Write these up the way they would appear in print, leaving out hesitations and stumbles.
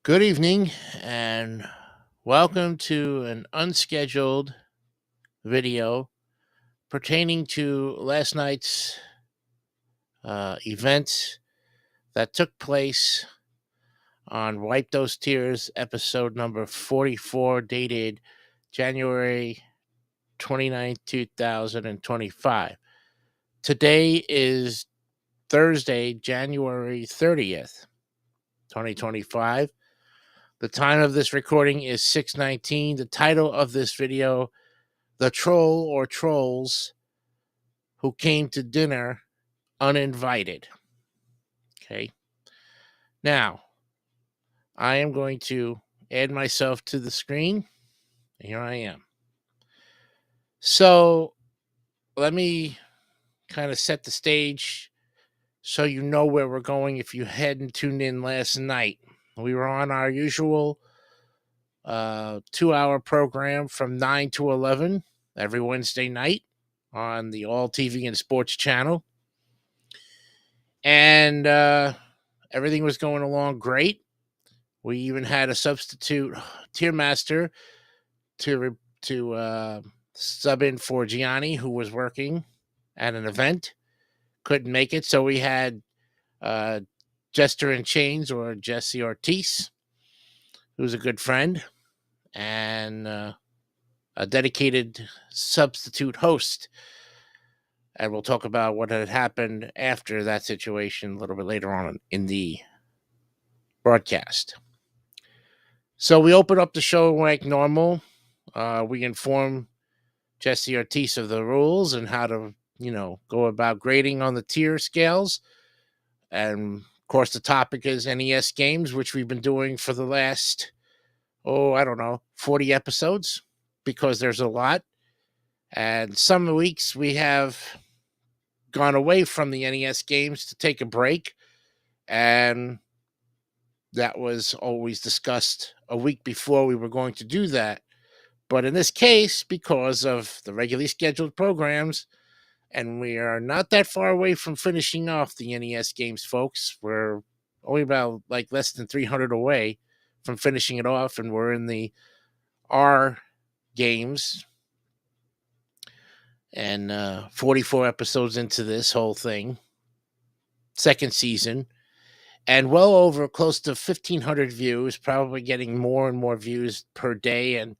Good evening and welcome to an unscheduled video pertaining to last night's events that took place on Wipe Those Tears episode number 44, dated January 29th, 2025. Today is Thursday, January 30th, 2025. The time of this recording is 6:19. The title of this video: The Troll or Trolls Who Came to Dinner Uninvited. Okay. Now, I am going to add myself to the screen. Here I am. So, let me kind of set the stage so you know where we're going if you hadn't tuned in last night. We were on our usual 2-hour program from 9 to 11 every Wednesday night on the All TV and Sports channel. And everything was going along great. We even had a substitute TIERMASTER to sub in for Gianni, who was working at an event, couldn't make it. So we had Jester in Chains, or Jesse Ortiz, who's a good friend, and a dedicated substitute host. And we'll talk about what had happened after that situation a little bit later on in the broadcast. So we open up the show like normal. We inform Jesse Ortiz of the rules and how to, go about grading on the tier scales. And of course, the topic is NES games, which we've been doing for the last, 40 episodes, because there's a lot. And some weeks we have gone away from the NES games to take a break. And that was always discussed a week before we were going to do that. But in this case, because of the regularly scheduled programs, and we are not that far away from finishing off the NES games, folks. We're only about less than 300 away from finishing it off, and we're in the R games, and 44 episodes into this whole thing, second season, and well over close to 1,500 views, probably getting more and more views per day. And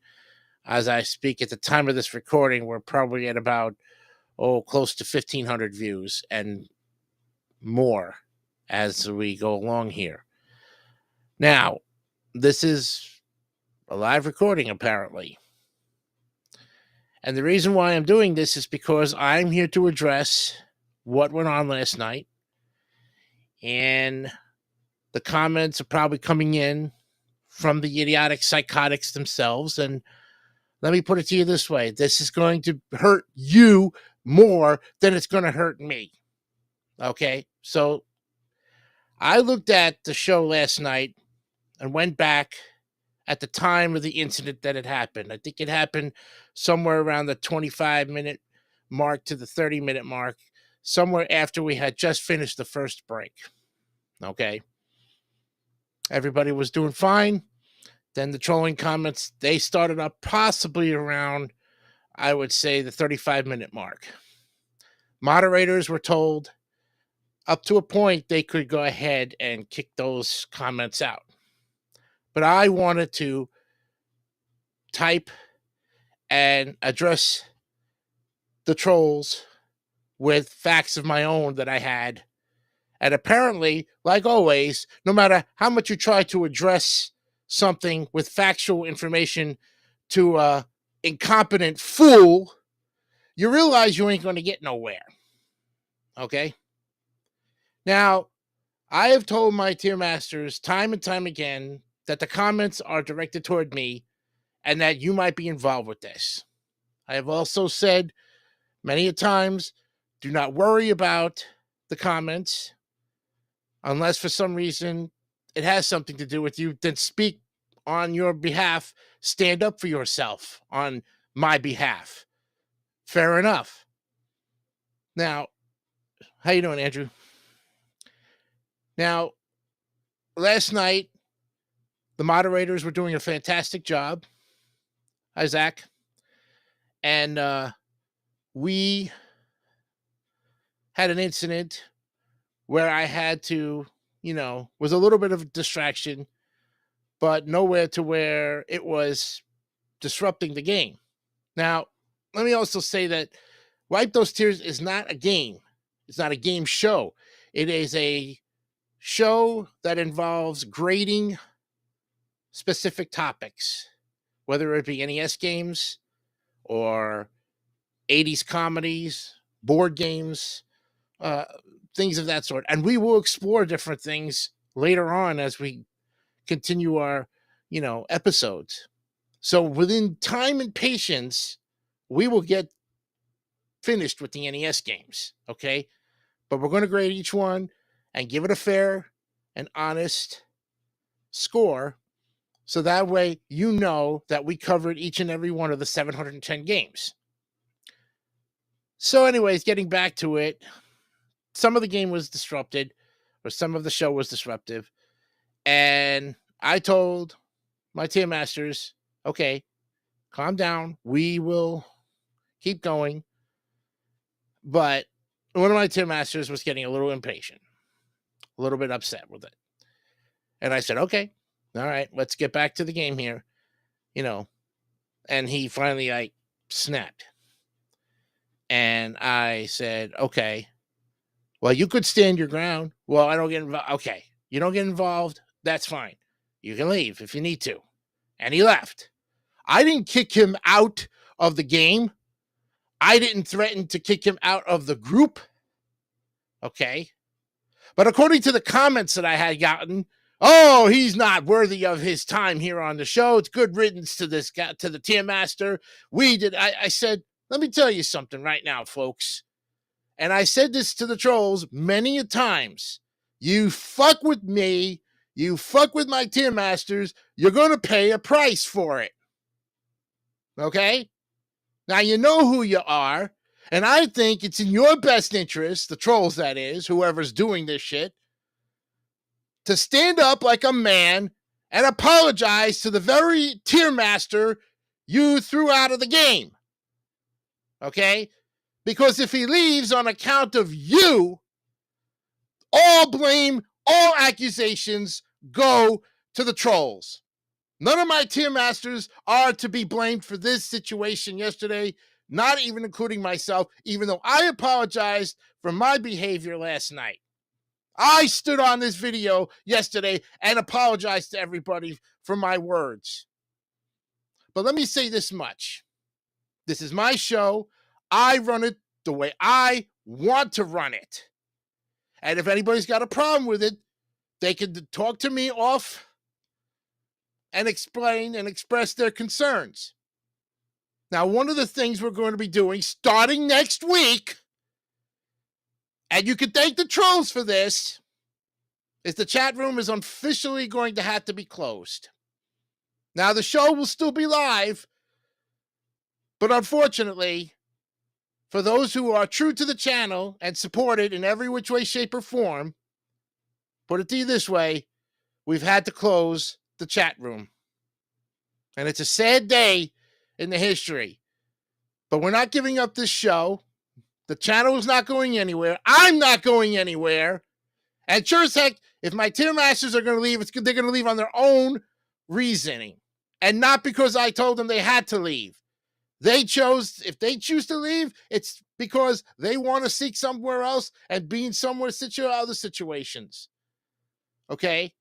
as I speak, at the time of this recording, we're probably at about, close to 1,500 views and more as we go along here. Now, this is a live recording, apparently. And the reason why I'm doing this is because I'm here to address what went on last night. And the comments are probably coming in from the idiotic psychotics themselves. And let me put it to you this way: this is going to hurt you more than it's going to hurt me. Okay? So I looked at the show last night and went back at the time of the incident that had happened. I think it happened somewhere around the 25-minute mark to the 30-minute mark, somewhere after we had just finished the first break. Okay? Everybody was doing fine. Then the trolling comments, they started up possibly around, I would say, the 35-minute mark. Moderators were told up to a point they could go ahead and kick those comments out. But I wanted to type and address the trolls with facts of my own that I had. And apparently, like always, no matter how much you try to address something with factual information to an incompetent fool, you realize you ain't going to get nowhere. Okay? Now, I have told my TIERMASTERS time and time again that the comments are directed toward me and that you might be involved with this. I have also said many a times, do not worry about the comments unless for some reason it has something to do with you. Then speak on your behalf. Stand up for yourself on my behalf. Fair enough. Now, how you doing, Andrew? Now, last night, The moderators were doing a fantastic job. Hi, Zach. And we had an incident where I had to, was a little bit of a distraction, but nowhere to where it was disrupting the game. Now, let me also say that Wipe Those Tears is not a game. It's not a game show. It is a show that involves grading specific topics, whether it be NES games or 80s comedies, board games, things of that sort. And we will explore different things later on as we continue our, episodes. So within time and patience, we will get finished with the NES games, okay? But we're going to grade each one and give it a fair and honest score, so that way you know that we covered each and every one of the 710 games. So anyways, getting back to it, some of the game was disrupted, or some of the show was disruptive, and I told my tier masters, okay, calm down, we will keep going. But one of my tier masters was getting a little impatient, a little bit upset with it. And I said, okay, all right, let's get back to the game here, and he finally snapped. And I said, okay, well, you could stand your ground. Well, I don't get involved. Okay, you don't get involved. That's fine. You can leave if you need to. And he left. I didn't kick him out of the game. I didn't threaten to kick him out of the group. Okay. But according to the comments that I had gotten, oh, he's not worthy of his time here on the show. It's good riddance to this guy, to the tier master. I said, let me tell you something right now, folks. And I said this to the trolls many a times. You fuck with me, you fuck with my tier masters, you're going to pay a price for it. Okay? Now you know who you are, and I think it's in your best interest, the trolls that is, whoever's doing this shit, to stand up like a man and apologize to the very tier master you threw out of the game. Okay? Because if he leaves on account of you, all blame, all accusations go to the trolls. None of my tier masters are to be blamed for this situation yesterday, not even including myself, even though I apologized for my behavior last night. I stood on this video yesterday and apologized to everybody for my words. But let me say this much. This is my show. I run it the way I want to run it. And if anybody's got a problem with it, they can talk to me off and explain and express their concerns. Now, one of the things we're going to be doing starting next week, and you can thank the trolls for this, is the chat room is officially going to have to be closed. Now, the show will still be live, but unfortunately, for those who are true to the channel and support it in every which way, shape, or form, put it to you this way, we've had to close the chat room. And it's a sad day in the history. But we're not giving up this show. The channel is not going anywhere. I'm not going anywhere. And sure as heck, if my tier masters are going to leave, they're going to leave on their own reasoning. And not because I told them they had to leave. If they choose to leave, it's because they want to seek somewhere else and be in other situations. Okay?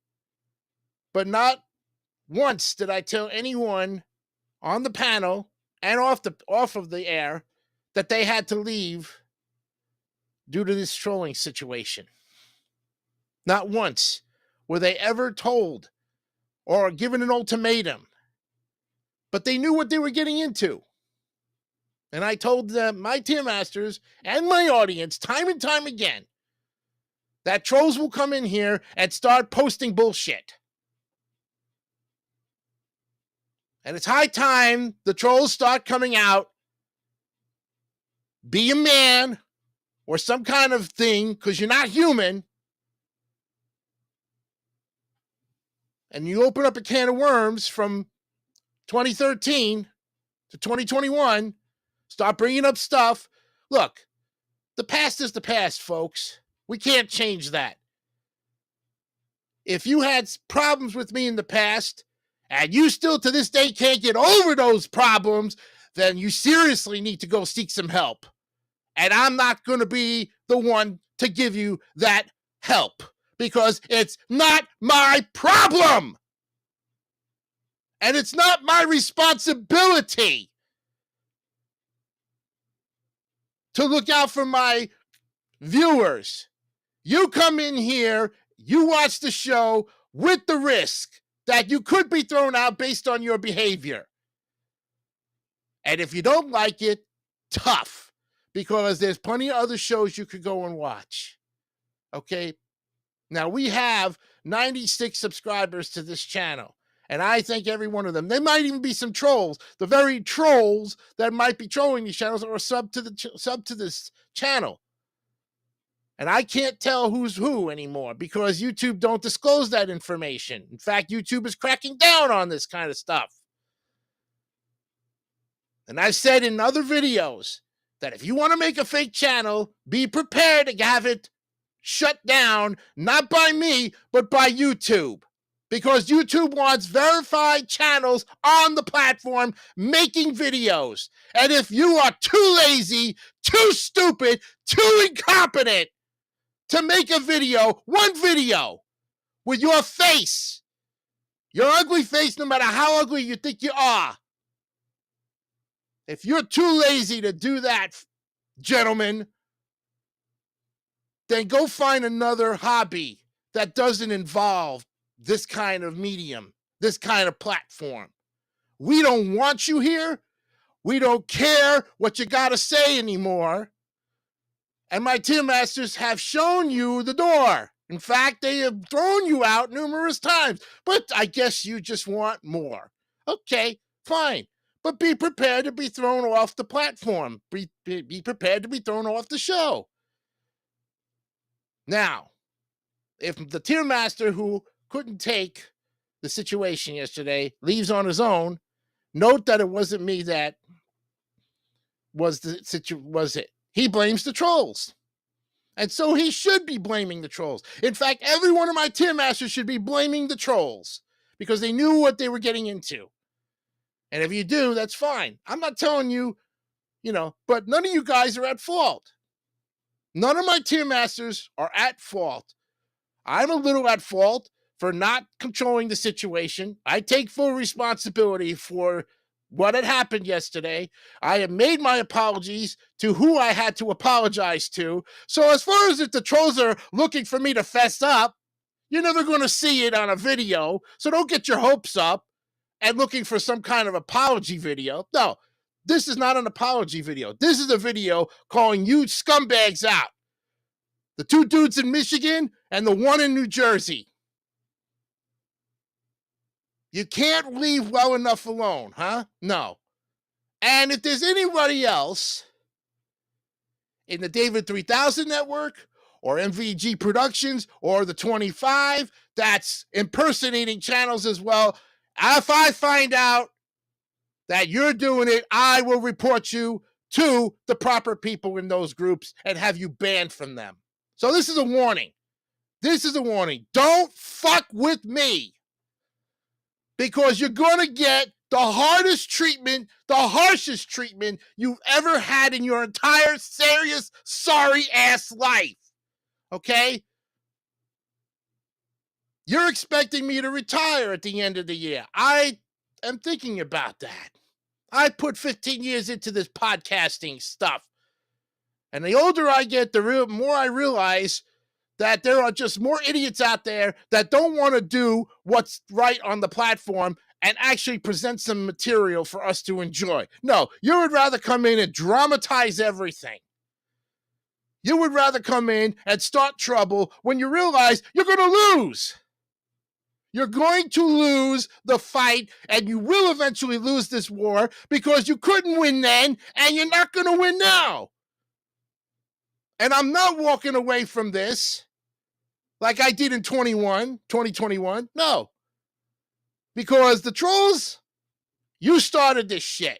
But not once did I tell anyone on the panel and off of the air that they had to leave due to this trolling situation. Not once were they ever told or given an ultimatum. But they knew what they were getting into. And I told them, my tier masters and my audience, time and time again, that trolls will come in here and start posting bullshit. And it's high time the trolls start coming out. Be a man or some kind of thing, because you're not human. and you open up a can of worms from 2013 to 2021, start bringing up stuff. Look, the past is the past, folks. We can't change that. If you had problems with me in the past and you still to this day can't get over those problems, then you seriously need to go seek some help. And I'm not going to be the one to give you that help because it's not my problem. And it's not my responsibility to look out for my viewers. You come in here, you watch the show with the risk that you could be thrown out based on your behavior. And if you don't like it, tough, because there's plenty of other shows you could go and watch. Okay? Now, we have 96 subscribers to this channel, and I thank every one of them. There might even be some trolls, the very trolls that might be trolling these channels or sub to this channel. And I can't tell who's who anymore because YouTube don't disclose that information. In fact, YouTube is cracking down on this kind of stuff. And I've said in other videos that if you want to make a fake channel, be prepared to have it shut down, not by me, but by YouTube. Because YouTube wants verified channels on the platform making videos. And if you are too lazy, too stupid, too incompetent to make a video, one video, with your face, your ugly face, no matter how ugly you think you are, if you're too lazy to do that, gentlemen, then go find another hobby that doesn't involve this kind of medium, this kind of platform. We don't want you here. We don't care what you got to say anymore. And my TIERMASTERS have shown you the door. In fact, they have thrown you out numerous times. But I guess you just want more. Okay, fine. But be prepared to be thrown off the platform. Be prepared to be thrown off the show. Now, if the TIERMASTER who couldn't take the situation yesterday leaves on his own, note that it wasn't me that was it. He blames the trolls. And so he should be blaming the trolls. In fact, every one of my TIERMASTERs should be blaming the trolls because they knew what they were getting into. And if you do, that's fine. I'm not telling you, but none of you guys are at fault. None of my TIERMASTERs are at fault. I'm a little at fault for not controlling the situation. I take full responsibility for what had happened yesterday. I have made my apologies to who I had to apologize to. So as far as if the trolls are looking for me to fess up, you're never going to see it on a video. So don't get your hopes up and looking for some kind of apology video. No, this is not an apology video. This is a video calling you scumbags out. The two dudes in Michigan and the one in New Jersey. You can't leave well enough alone, huh? No. And if there's anybody else in the David 3000 network or MVG Productions or the 25 that's impersonating channels as well, if I find out that you're doing it, I will report you to the proper people in those groups and have you banned from them. So this is a warning. This is a warning. Don't fuck with me. Because you're going to get the hardest treatment, the harshest treatment you've ever had in your entire serious, sorry-ass life. Okay? You're expecting me to retire at the end of the year. I am thinking about that. I put 15 years into this podcasting stuff. And the older I get, the more I realize that there are just more idiots out there that don't want to do what's right on the platform and actually present some material for us to enjoy. No, you would rather come in and dramatize everything. You would rather come in and start trouble when you realize you're going to lose. You're going to lose the fight, and you will eventually lose this war because you couldn't win then, and you're not going to win now. And I'm not walking away from this like I did in 2021. No. Because the trolls, you started this shit.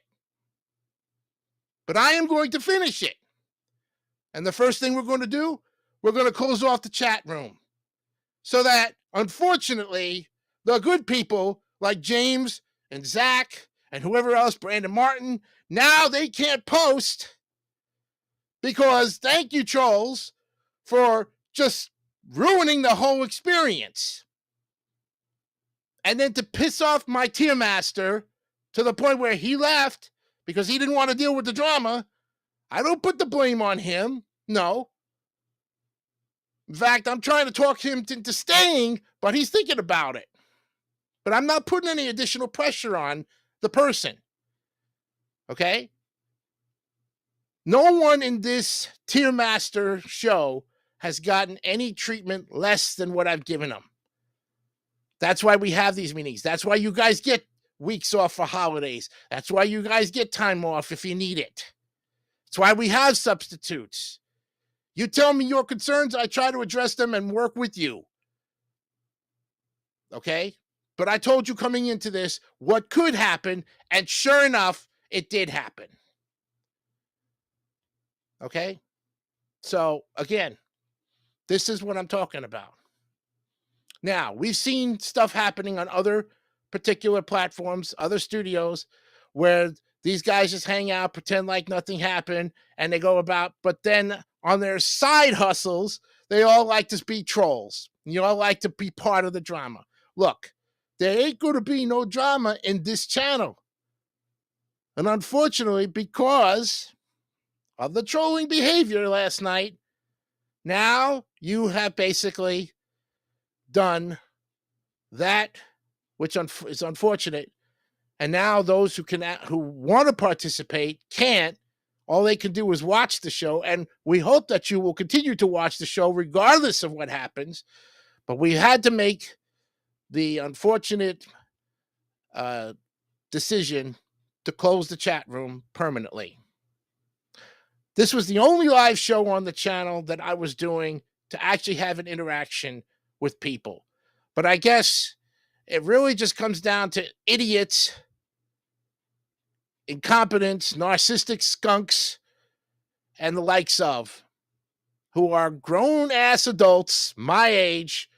But I am going to finish it. And the first thing we're going to do, we're going to close off the chat room. So that, unfortunately, the good people like James and Zach and whoever else, Brandon Martin, now they can't post because thank you, trolls, for just ruining the whole experience. And then to piss off my tier master to the point where he left because he didn't want to deal with the drama, I don't put the blame on him. No. In fact, I'm trying to talk him into staying, but he's thinking about it. But I'm not putting any additional pressure on the person. Okay? No one in this Tier Master show has gotten any treatment less than what I've given them. That's why we have these meetings. That's why you guys get weeks off for holidays. That's why you guys get time off if you need it. That's why we have substitutes. You tell me your concerns, I try to address them and work with you. Okay? But I told you coming into this what could happen, and sure enough, it did happen. Okay? So, again, this is what I'm talking about. Now, we've seen stuff happening on other particular platforms, other studios, where these guys just hang out, pretend like nothing happened, and they go about, but then on their side hustles, they all like to be trolls. You all like to be part of the drama. Look, there ain't going to be no drama in this channel. And unfortunately, because of the trolling behavior last night, now you have basically done that, which is unfortunate. And now those who want to participate can't. All they can do is watch the show, and we hope that you will continue to watch the show regardless of what happens. But we had to make the unfortunate decision to close the chat room permanently. This was the only live show on the channel that I was doing to actually have an interaction with people. But I guess it really just comes down to idiots, incompetents, narcissistic skunks, and the likes of, who are grown-ass adults my age,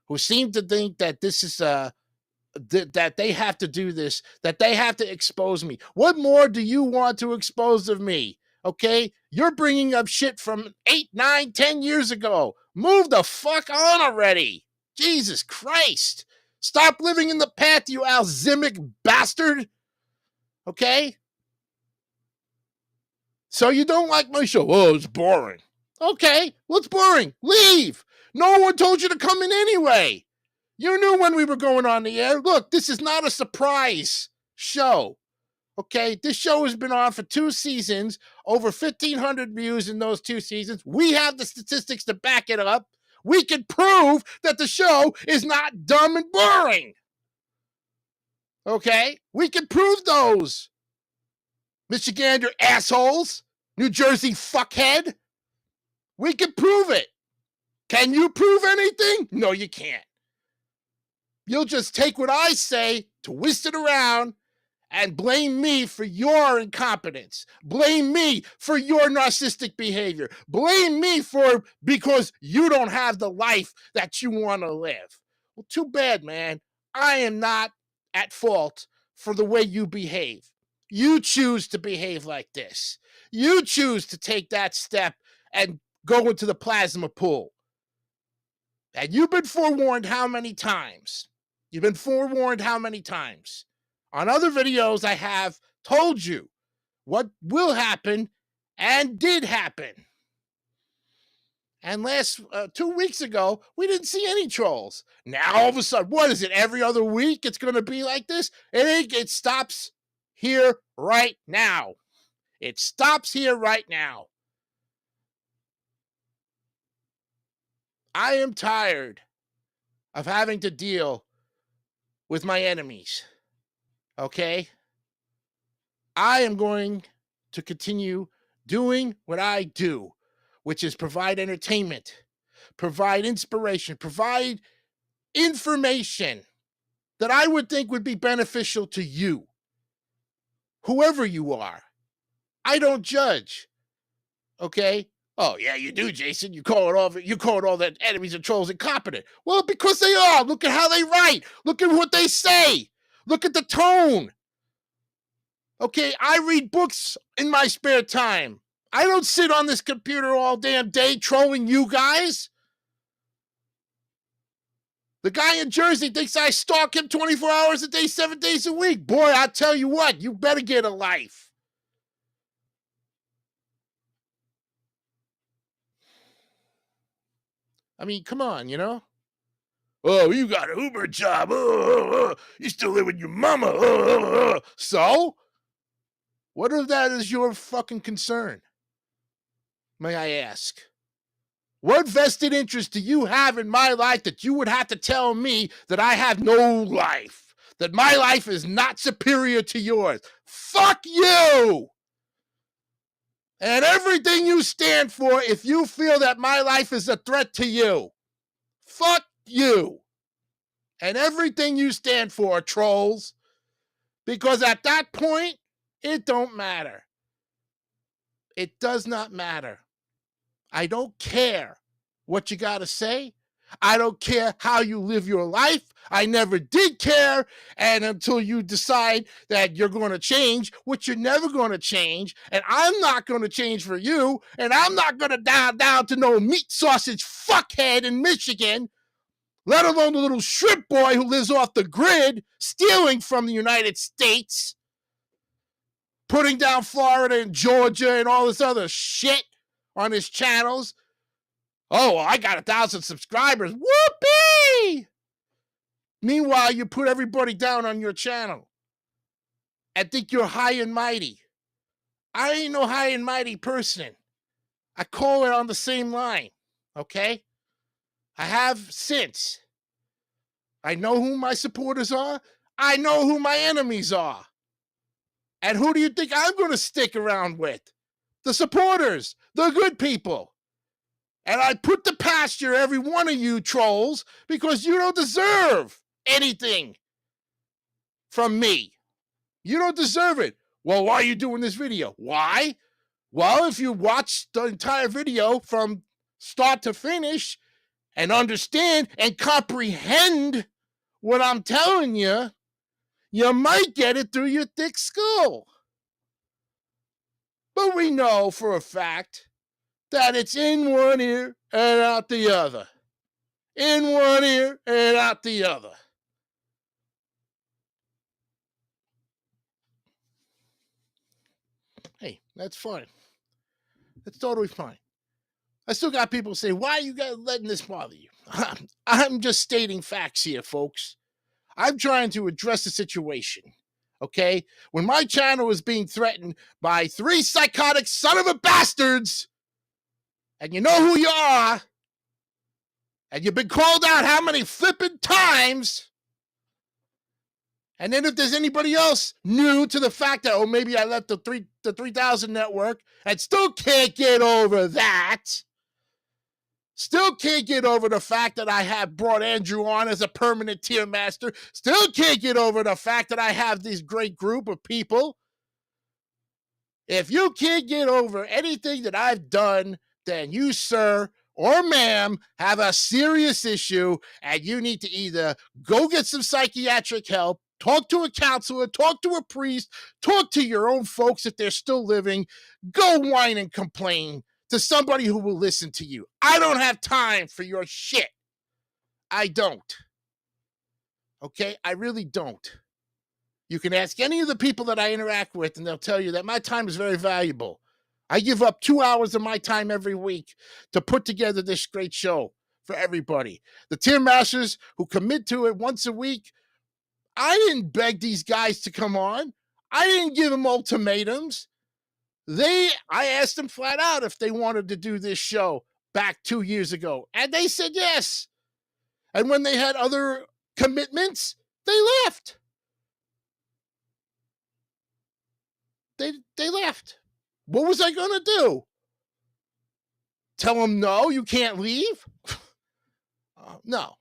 who seem to think that this is that they have to do this, that they have to expose me. What more do you want to expose of me? Okay? You're bringing up shit from 8, 9, 10 years ago. Move the fuck on already. Jesus Christ. Stop living in the past, you alzheimer's bastard. Okay? So you don't like my show? Oh, it's boring. Okay, well, it's boring. Leave. No one told you to come in anyway. You knew when we were going on the air. Look, this is not a surprise show. Okay, this show has been on for 2 seasons, over 1,500 views in those 2 seasons. We have the statistics to back it up. We can prove that the show is not dumb and boring. Okay, we can prove those. Michigander assholes, New Jersey fuckhead. We can prove it. Can you prove anything? No, you can't. You'll just take what I say, twist it around, and blame me for your incompetence. Blame me for your narcissistic behavior. Blame me because you don't have the life that you want to live. Well, too bad, man. I am not at fault for the way you behave. You choose to behave like this. You choose to take that step and go into the plasma pool. And you've been forewarned how many times? You've been forewarned how many times? On other videos, I have told you what will happen and did happen. And 2 weeks ago, we didn't see any trolls. Now, all of a sudden, what is it? Every other week it's going to be like this? It stops here right now. It stops here right now. I am tired of having to deal with my enemies. Okay? I am going to continue doing what I do, which is provide entertainment, provide inspiration, provide information that I would think would be beneficial to you, whoever you are. I don't judge. Okay? Oh yeah, you do, Jason. You call it all that enemies and trolls incompetent. Well, because they are. Look at how they write. Look at what they say. Look at the tone. Okay, I read books in my spare time. I don't sit on this computer all damn day trolling you guys. The guy in Jersey thinks I stalk him 24 hours a day, 7 days a week. Boy, I tell you what, you better get a life. I mean, come on, you know? Oh, you got an Uber job. You still live with your mama. So? What if that is your fucking concern? May I ask? What vested interest do you have in my life that you would have to tell me that I have no life? That my life is not superior to yours? Fuck you! And everything you stand for if you feel that my life is a threat to you. Fuck you. And everything you stand for, trolls. Because at that point, it don't matter. It does not matter. I don't care what you got to say. I don't care how you live your life. I never did care. And until you decide that you're going to change, which you're never going to change, and I'm not going to change for you, and I'm not going to down to no meat sausage fuckhead in Michigan, let alone the little shrimp boy who lives off the grid, stealing from the United States, putting down Florida and Georgia and all this other shit on his channels. Oh, I got 1,000 subscribers. Whoopee! Meanwhile, you put everybody down on your channel and think you're high and mighty. I ain't no high and mighty person. I call it on the same line, okay? I have since. I know who my supporters are. I know who my enemies are. And who do you think I'm going to stick around with? The supporters, the good people. And I put to pasture every one of you trolls because you don't deserve anything from me. You don't deserve it. Well, why are you doing this video? Why? Well, if you watch the entire video from start to finish and understand and comprehend what I'm telling you, you might get it through your thick skull. But we know for a fact that it's in one ear and out the other. In one ear and out the other. Hey, that's fine. That's totally fine. I still got people say, why are you guys letting this bother you? I'm just stating facts here, folks. I'm trying to address the situation. Okay? When my channel is being threatened by 3 psychotic son of a bastards, and you know who you are, and you've been called out how many flipping times, and then if there's anybody else new to the fact that, oh, maybe I left the 3000 network and still can't get over that, still can't get over the fact that I have brought Andrew on as a permanent tier master, still can't get over the fact that I have this great group of people. If you can't get over anything that I've done, then you, sir or ma'am, have a serious issue and you need to either go get some psychiatric help, talk to a counselor, talk to a priest, talk to your own folks if they're still living, go whine and complain to somebody who will listen to you. I don't have time for your shit. I don't. Okay? I really don't. You can ask any of the people that I interact with and they'll tell you that my time is very valuable. I give up 2 hours of my time every week to put together this great show for everybody. The tier masters who commit to it once a week, I didn't beg these guys to come on. I didn't give them ultimatums. I asked them flat out if they wanted to do this show back 2 years ago, and they said yes. And when they had other commitments, they left. They left. What was I going to do? Tell them, no, you can't leave? No.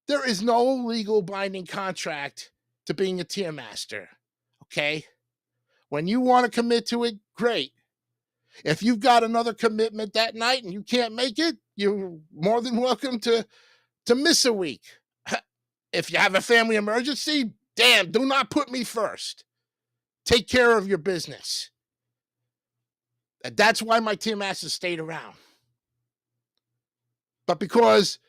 There is no legal binding contract to being a tier master. Okay? When you want to commit to it, great. If you've got another commitment that night and you can't make it, you're more than welcome to miss a week. If you have a family emergency, damn, do not put me first. Take care of your business. That's why my tier masters stayed around. But because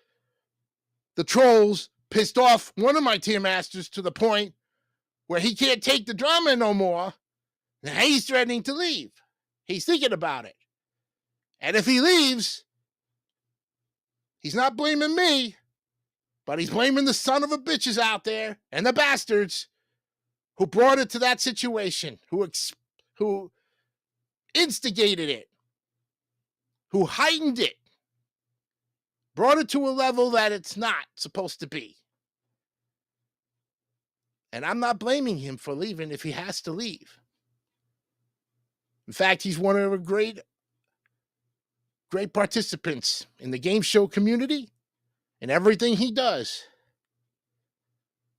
the trolls pissed off one of my tier masters to the point where he can't take the drama no more, now he's threatening to leave. He's thinking about it. And if he leaves, he's not blaming me, but he's blaming the son of a bitches out there and the bastards who brought it to that situation, who instigated it, who heightened it, brought it to a level that it's not supposed to be. And I'm not blaming him for leaving if he has to leave. In fact, he's one of the great participants in the game show community and everything he does.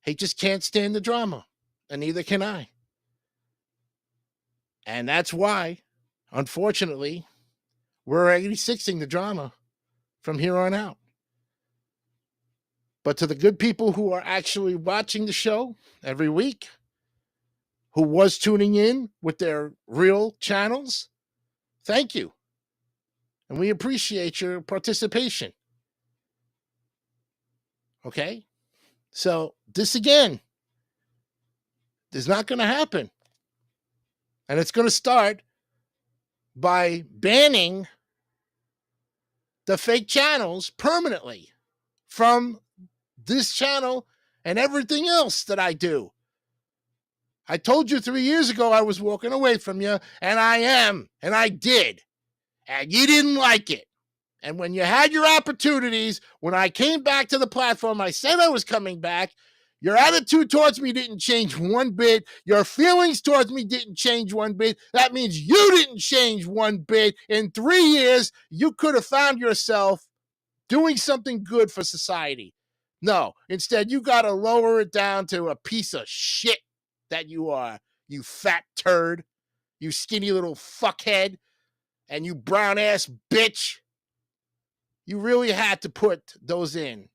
He just can't stand the drama, and neither can I. And that's why, unfortunately, we're 86ing the drama from here on out. But to the good people who are actually watching the show every week, who was tuning in with their real channels, thank you. And we appreciate your participation. Okay? So this again is not going to happen. And it's going to start by banning the fake channels permanently from this channel and everything else that I do. I told you 3 years ago I was walking away from you, and I am, and I did. And you didn't like it. And when you had your opportunities, when I came back to the platform, I said I was coming back. Your attitude towards me didn't change one bit. Your feelings towards me didn't change one bit. That means you didn't change one bit. In 3 years, you could have found yourself doing something good for society. No, instead, you got to lower it down to a piece of shit that you are, you fat turd, you skinny little fuckhead, and you brown-ass bitch. You really had to put those in.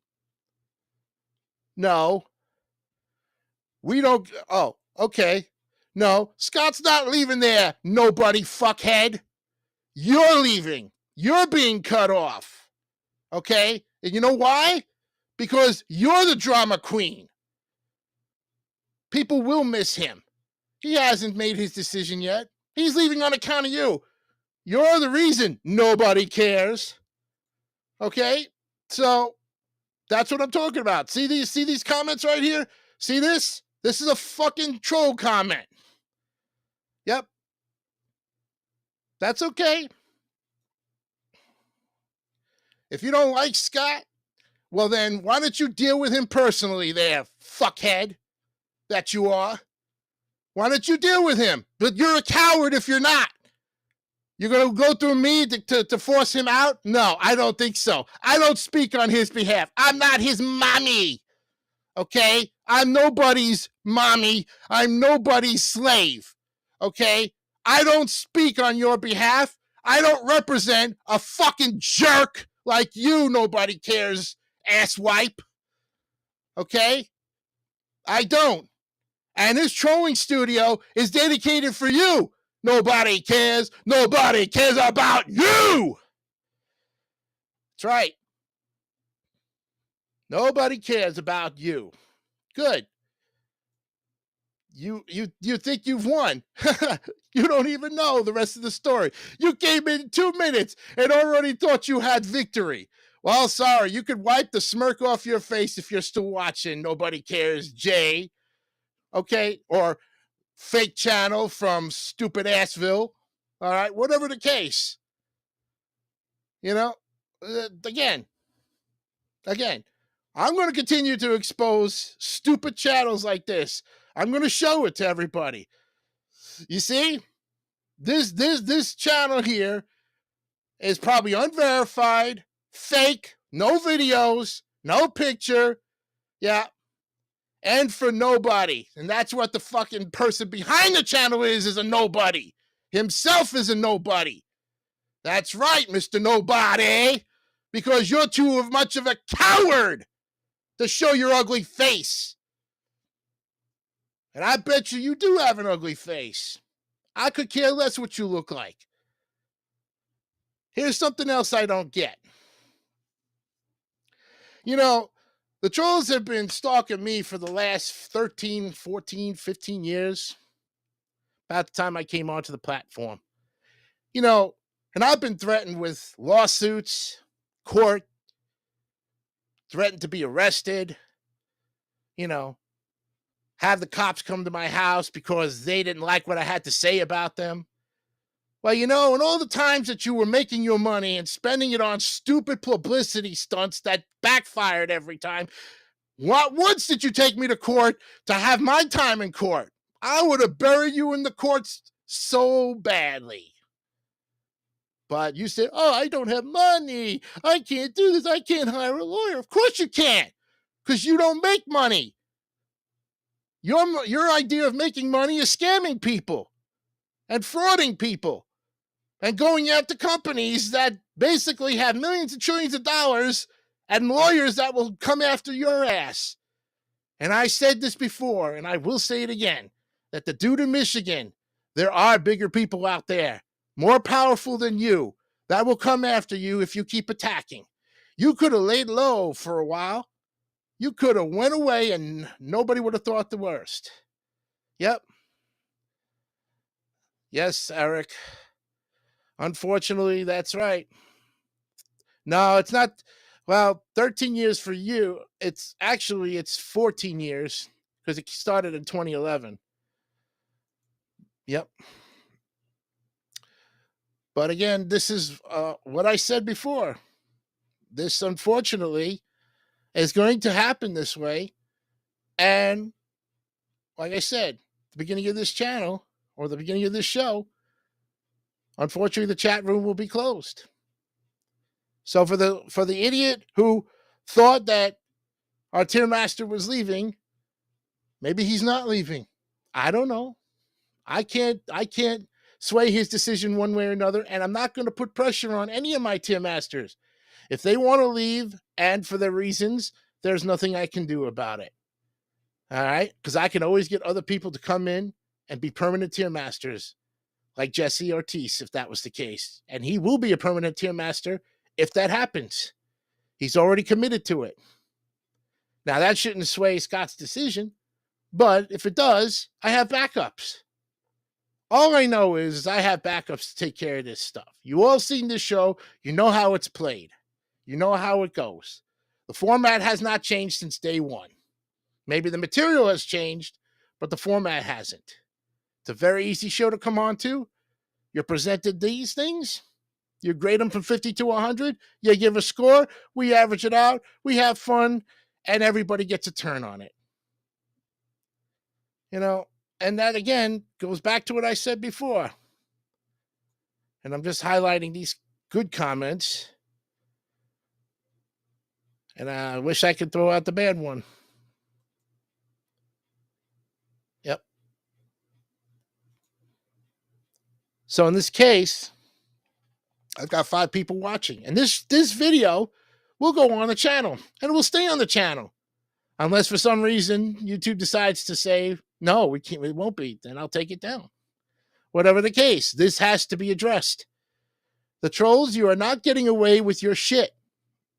No. We don't. Oh, okay. No, Scott's not leaving there, nobody fuckhead. You're leaving. You're being cut off. Okay? And you know why? Because you're the drama queen. People will miss him. He hasn't made his decision yet. He's leaving on account of you. You're the reason nobody cares. Okay? So that's what I'm talking about. See these comments right here? See this? This is a fucking troll comment. Yep. That's okay. If you don't like Scott, well then why don't you deal with him personally there, fuckhead that you are? Why don't you deal with him? But you're a coward if you're not. You're going to go through me to force him out? No, I don't think so. I don't speak on his behalf. I'm not his mommy. Okay? I'm nobody's mommy. I'm nobody's slave. Okay? I don't speak on your behalf. I don't represent a fucking jerk like you, nobody cares, asswipe. Okay? I don't. And this trolling studio is dedicated for you. Nobody cares. Nobody cares about you. That's right. Nobody cares about you. Good. You think you've won. You don't even know the rest of the story. You came in 2 minutes and already thought you had victory. Well, sorry. You could wipe the smirk off your face if you're still watching. Nobody cares, Jay. Okay? Or fake channel from stupid Assville. All right? Whatever the case. You know? Again, I'm going to continue to expose stupid channels like this. I'm going to show it to everybody. You see, this channel here is probably unverified, fake, no videos, no picture, Yeah. And for nobody. And that's what the fucking person behind the channel is a nobody. Himself is a nobody. That's right, Mr. Nobody. Because you're too much of a coward to show your ugly face. And I bet you do have an ugly face. I could care less what you look like. Here's something else I don't get. You know, the trolls have been stalking me for the last 13, 14, 15 years. About the time I came onto the platform. You know, and I've been threatened with lawsuits, court, threatened to be arrested, you know, have the cops come to my house because they didn't like what I had to say about them. Well, you know, and all the times that you were making your money and spending it on stupid publicity stunts that backfired every time, once did you take me to court to have my time in court? I would have buried you in the courts so badly. But you said, oh, I don't have money. I can't do this. I can't hire a lawyer. Of course you can't, because you don't make money. Your idea of making money is scamming people and frauding people and going after companies that basically have millions and trillions of dollars and lawyers that will come after your ass. And I said this before, and I will say it again, that the dude in Michigan, there are bigger people out there, more powerful than you, that will come after you if you keep attacking. You could have laid low for a while. You could have went away and nobody would have thought the worst. Yep. Yes, Eric. Unfortunately, that's right. No, it's not. Well, 13 years for you. It's 14 years because it started in 2011. Yep. But again, this is what I said before. This, unfortunately, is going to happen this way. And like I said, the beginning of this channel or the beginning of this show, unfortunately, the chat room will be closed. So for the idiot who thought that our tier master was leaving, maybe he's not leaving. I don't know. I can't sway his decision one way or another, and I'm not going to put pressure on any of my tier masters. If they want to leave and for their reasons, there's nothing I can do about it. All right? Because I can always get other people to come in and be permanent tier masters, like Jesse Ortiz, if that was the case. And he will be a permanent tier master if that happens. He's already committed to it. Now, that shouldn't sway Scott's decision, but if it does, I have backups. All I know is I have backups to take care of this stuff. You all seen this show. You know how it's played. You know how it goes. The format has not changed since day one. Maybe the material has changed, but the format hasn't. It's a very easy show to come on to. You're presented these things. You grade them from 50 to 100. You give a score. We average it out. We have fun, and everybody gets a turn on it. You know, and that, again, goes back to what I said before. And I'm just highlighting these good comments. And I wish I could throw out the bad one. Yep. So in this case, I've got 5 people watching. And this video will go on the channel. And it will stay on the channel. Unless for some reason YouTube decides to say, no, we can't, it won't be. Then I'll take it down. Whatever the case, this has to be addressed. The trolls, you are not getting away with your shit.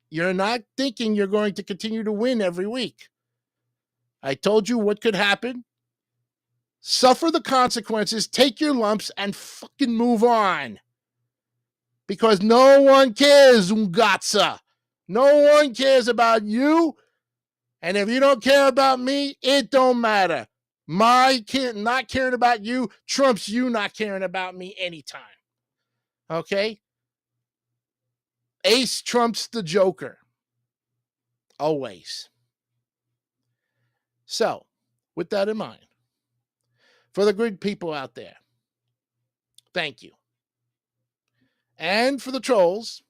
You're not thinking you're going to continue to win every week. I told you what could happen. Suffer the consequences, take your lumps, and fucking move on. Because no one cares, Ungatsa. No one cares about you. And if you don't care about me, it don't matter. My kid not caring about you trumps you not caring about me anytime. Okay? Ace trumps the Joker. Always. So, with that in mind, for the good people out there, thank you. And for the trolls,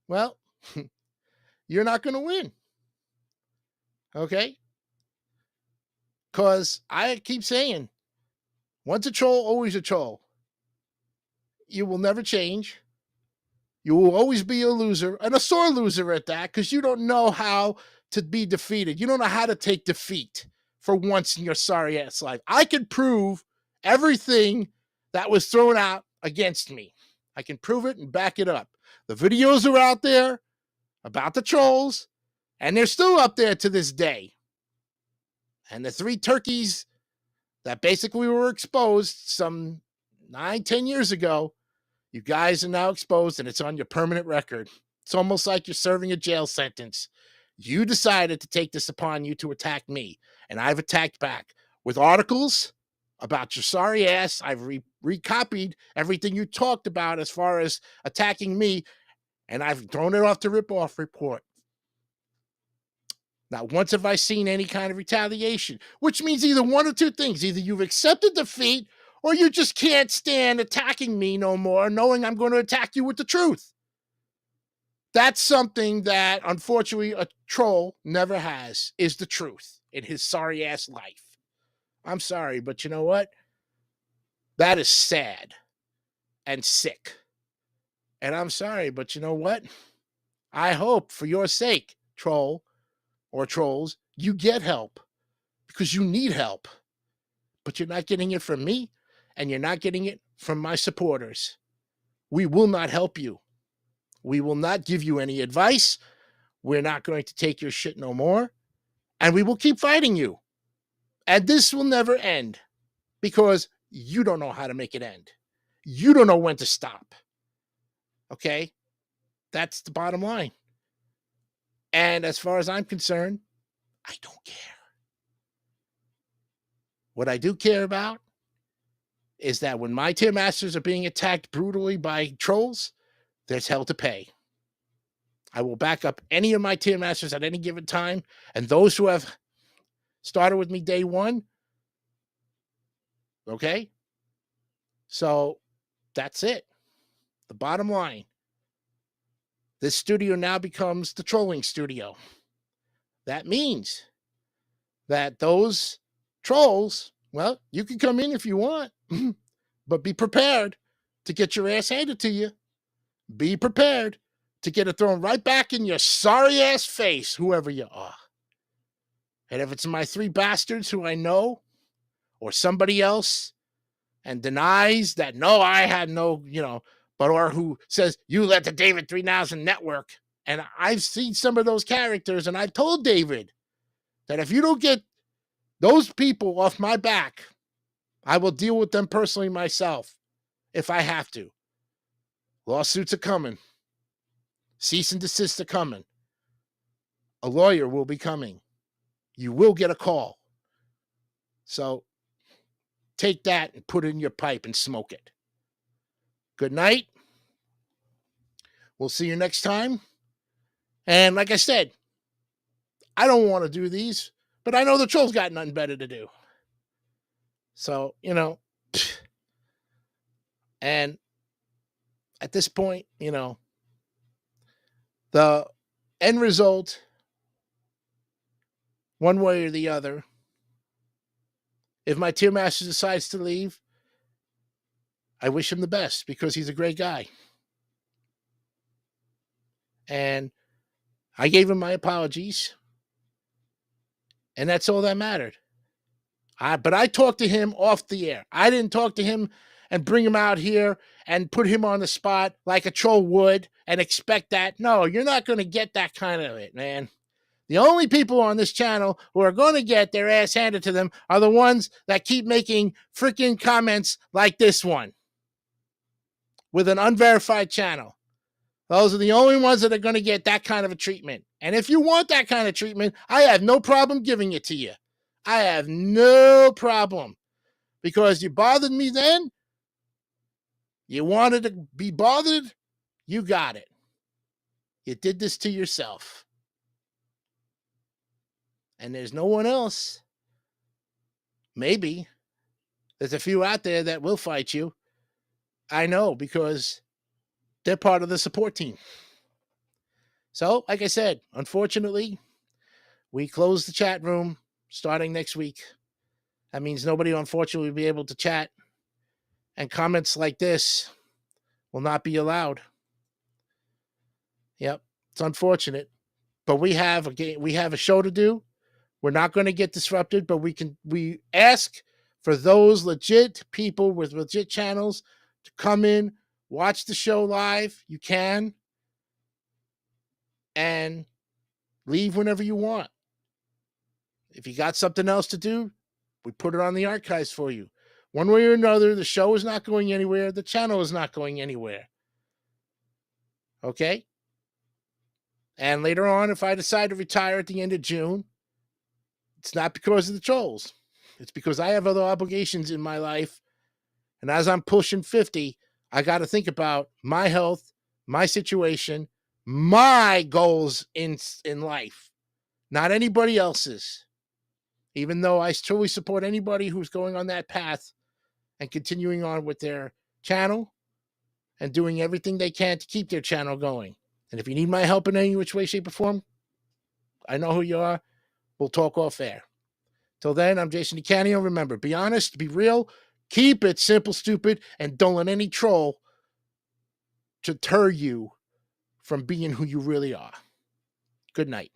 well, you're not going to win. Okay? Because I keep saying, once a troll, always a troll. You will never change. You will always be a loser, and a sore loser at that, because you don't know how to be defeated. You don't know how to take defeat for once in your sorry ass life. I can prove everything that was thrown out against me. I can prove it and back it up. The videos are out there about the trolls, and they're still up there to this day. And the 3 turkeys that basically were exposed some 9-10 years ago, you guys are now exposed, and it's on your permanent record. It's almost like you're serving a jail sentence. You decided to take this upon you to attack me, and I've attacked back with articles about your sorry ass. I've recopied everything you talked about as far as attacking me, and I've thrown it off the rip-off report. Not once have I seen any kind of retaliation, which means either one or two things. Either you've accepted defeat, or you just can't stand attacking me no more, knowing I'm going to attack you with the truth. That's something that, unfortunately, a troll never has, is the truth in his sorry-ass life. I'm sorry, but you know what? That is sad and sick. And I'm sorry, but you know what? I hope, for your sake, troll or trolls, you get help, because you need help. But you're not getting it from me, and you're not getting it from my supporters. We will not help you. We will not give you any advice. We're not going to take your shit no more. And we will keep fighting you. And this will never end, because you don't know how to make it end. You don't know when to stop. Okay? That's the bottom line. And as far as I'm concerned, I don't care. What I do care about is that when my tier masters are being attacked brutally by trolls, there's hell to pay. I will back up any of my tier masters at any given time, and those who have started with me day one. Okay? So that's it. The bottom line. This studio now becomes the trolling studio. That means that those trolls, well, you can come in if you want, but be prepared to get your ass handed to you. Be prepared to get it thrown right back in your sorry ass face, whoever you are. And if it's my 3 bastards who I know, or somebody else, and denies that, no, I had no, but or who says, you let the David 3000 network. And I've seen some of those characters, and I told David that if you don't get those people off my back, I will deal with them personally myself if I have to. Lawsuits are coming. Cease and desist are coming. A lawyer will be coming. You will get a call. So take that and put it in your pipe and smoke it. Good night. We'll see you next time. And like I said, I don't want to do these, but I know the trolls got nothing better to do. So, and at this point, the end result, one way or the other, if my tier master decides to leave, I wish him the best, because he's a great guy. And I gave him my apologies, and that's all that mattered. But I talked to him off the air. I didn't talk to him and bring him out here and put him on the spot like a troll would and expect that. No, you're not going to get that kind of it, man. The only people on this channel who are going to get their ass handed to them are the ones that keep making freaking comments like this one with an unverified channel. Those are the only ones that are going to get that kind of a treatment. And if you want that kind of treatment, I have no problem giving it to you. I have no problem. Because you bothered me then, you wanted to be bothered, you got it. You did this to yourself. And there's no one else. Maybe there's a few out there that will fight you. I know, because they're part of the support team. So, like I said, unfortunately, We close the chat room starting next week. That means nobody, unfortunately, will be able to chat. And comments like this will not be allowed. Yep, it's unfortunate. But we have a show to do. We're not going to get disrupted, but we ask for those legit people with legit channels to come in, watch the show live. You can. And leave whenever you want. If you got something else to do, we put it on the archives for you. One way or another, the show is not going anywhere. The channel is not going anywhere. Okay? And later on, if I decide to retire at the end of June, it's not because of the trolls. It's because I have other obligations in my life. And as I'm pushing 50, I got to think about my health, my situation, my goals in life, not anybody else's. Even though I truly support anybody who's going on that path and continuing on with their channel and doing everything they can to keep their channel going. And if you need my help in any which way, shape, or form, I know who you are. We'll talk off air. Till then, I'm Jason DeCanio. Remember, be honest, be real, keep it simple, stupid, and don't let any troll deter you from being who you really are. Good night.